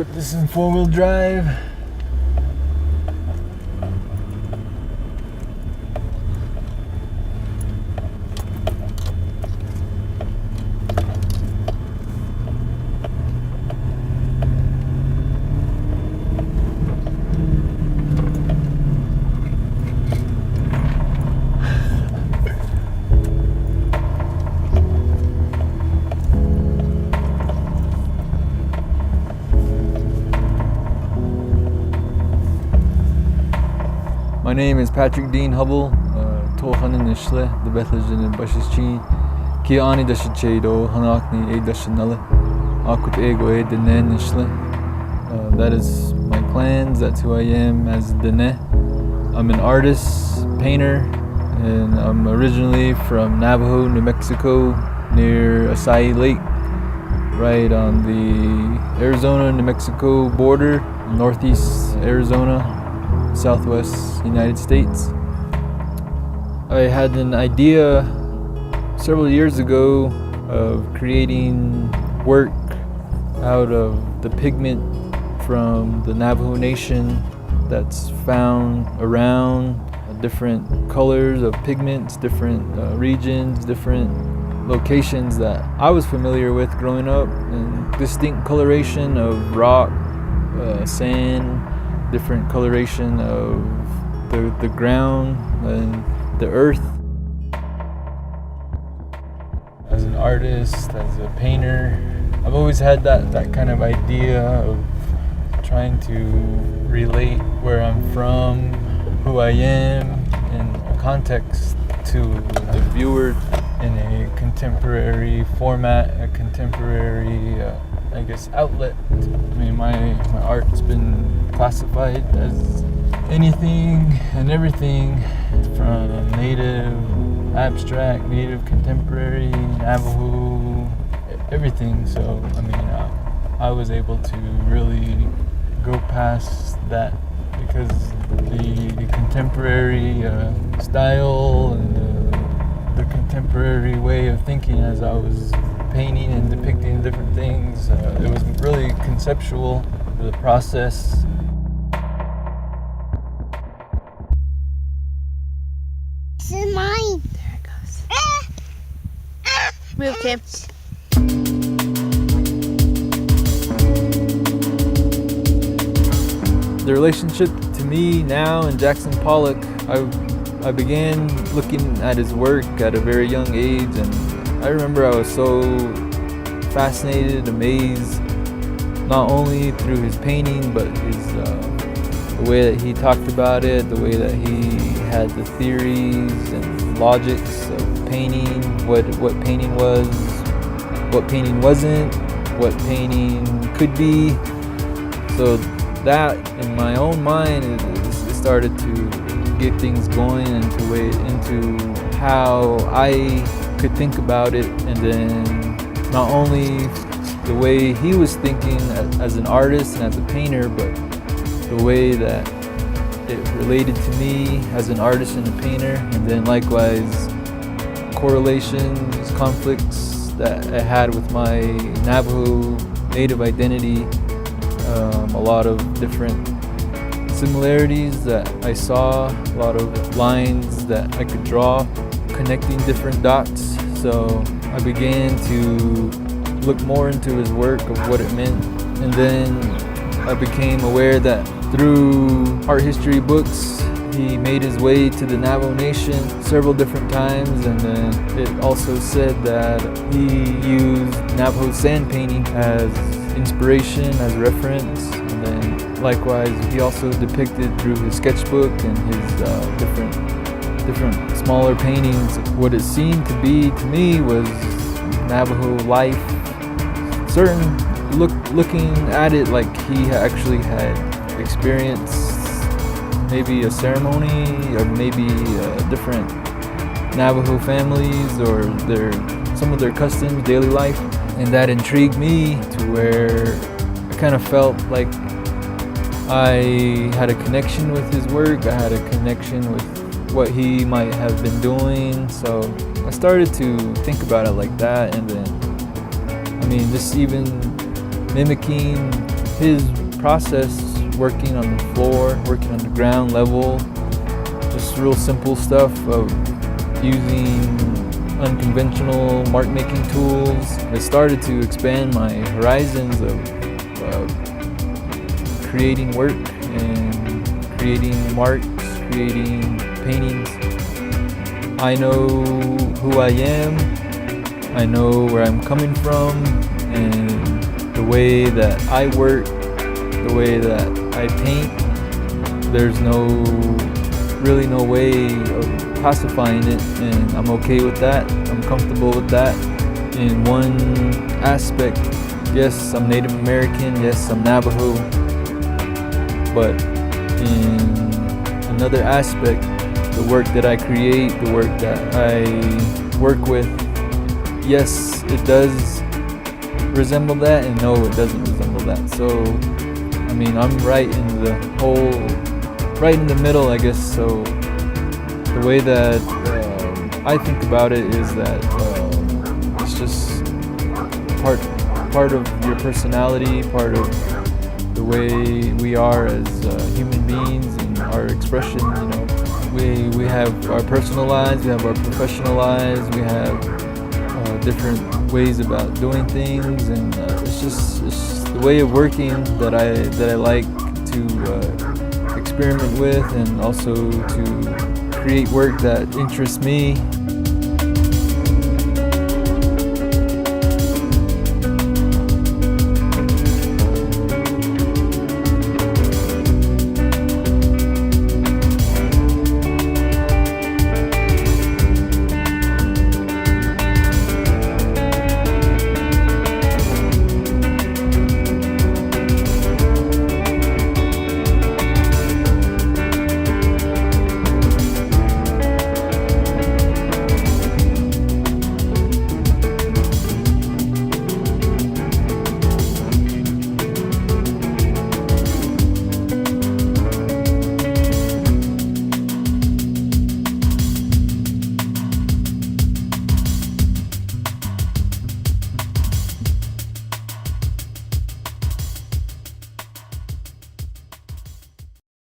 Put this in 4-wheel drive. My name is Patrick Dean Hubbell. Tohanin Nishle, the Bethlehem in Bashchi, Kiani Dashichedo, Hanakni, Egdashanale, Akut Ego, Diné Nishle. That is my clans, that's who I am as Diné. I'm an artist, painter, and I'm originally from Navajo, New Mexico, near Acai Lake, right on the Arizona-New Mexico border, northeast Arizona, Southwest United States. I had an idea several years ago of creating work out of the pigment from the Navajo Nation that's found around, different colors of pigments, different regions, different locations that I was familiar with growing up, and distinct coloration of rock, sand, different coloration of the ground and the earth. As an artist, as a painter, I've always had that kind of idea of trying to relate where I'm from, who I am, in a context to the viewer in a contemporary format, a contemporary outlet. I mean, my art's been classified as anything and everything from native, abstract, native, contemporary, Navajo, everything. So, I mean, I was able to really go past that because the contemporary style and the contemporary way of thinking as I was painting and depicting different things, it was really conceptual, the process. This is mine. There it goes. Move, Kim. The relationship to me now and Jackson Pollock, I began looking at his work at a very young age, and I remember I was so fascinated, amazed, not only through his painting, but the way that he talked about it, the way that he had the theories and logics of painting, what painting was, what painting wasn't, what painting could be. So that, in my own mind, it started to get things going into how I could think about it, and then not only the way he was thinking as an artist and as a painter, but the way that it related to me as an artist and a painter, and then likewise correlations, conflicts that I had with my Navajo native identity, a lot of different similarities that I saw, a lot of lines that I could draw, connecting different dots. So I began to look more into his work of what it meant, and then I became aware that through art history books he made his way to the Navajo Nation several different times, and then it also said that he used Navajo sand painting as inspiration, as reference, and then likewise he also depicted through his sketchbook and his different smaller paintings what it seemed to be to me was Navajo life. Looking at it like he actually had experienced maybe a ceremony or maybe different Navajo families or some of their customs, daily life, and that intrigued me to where I kind of felt like I had a connection with his work, I had a connection with what he might have been doing. So I started to think about it like that, and then, I mean, just even mimicking his process, working on the floor, working on the ground level, just real simple stuff of using unconventional mark making tools. I started to expand my horizons of creating work and creating marks, creating paintings. I know who I am, I know where I'm coming from, and the way that I work, the way that I paint, there's really no way of classifying it, and I'm okay with that. I'm comfortable with that. In one aspect, yes, I'm Native American, yes, I'm Navajo, but in another aspect, the work that I create, the work that I work with, yes, it does resemble that, and no, it doesn't resemble that. So, I mean, I'm right in the middle, I guess. So the way that I think about it is that it's just part of your personality, part of the way we are as human beings and our expression. You know, we have our personal lives, we have our professional lives, we have different ways about doing things, and it's the way of working that I like to experiment with, and also to create work that interests me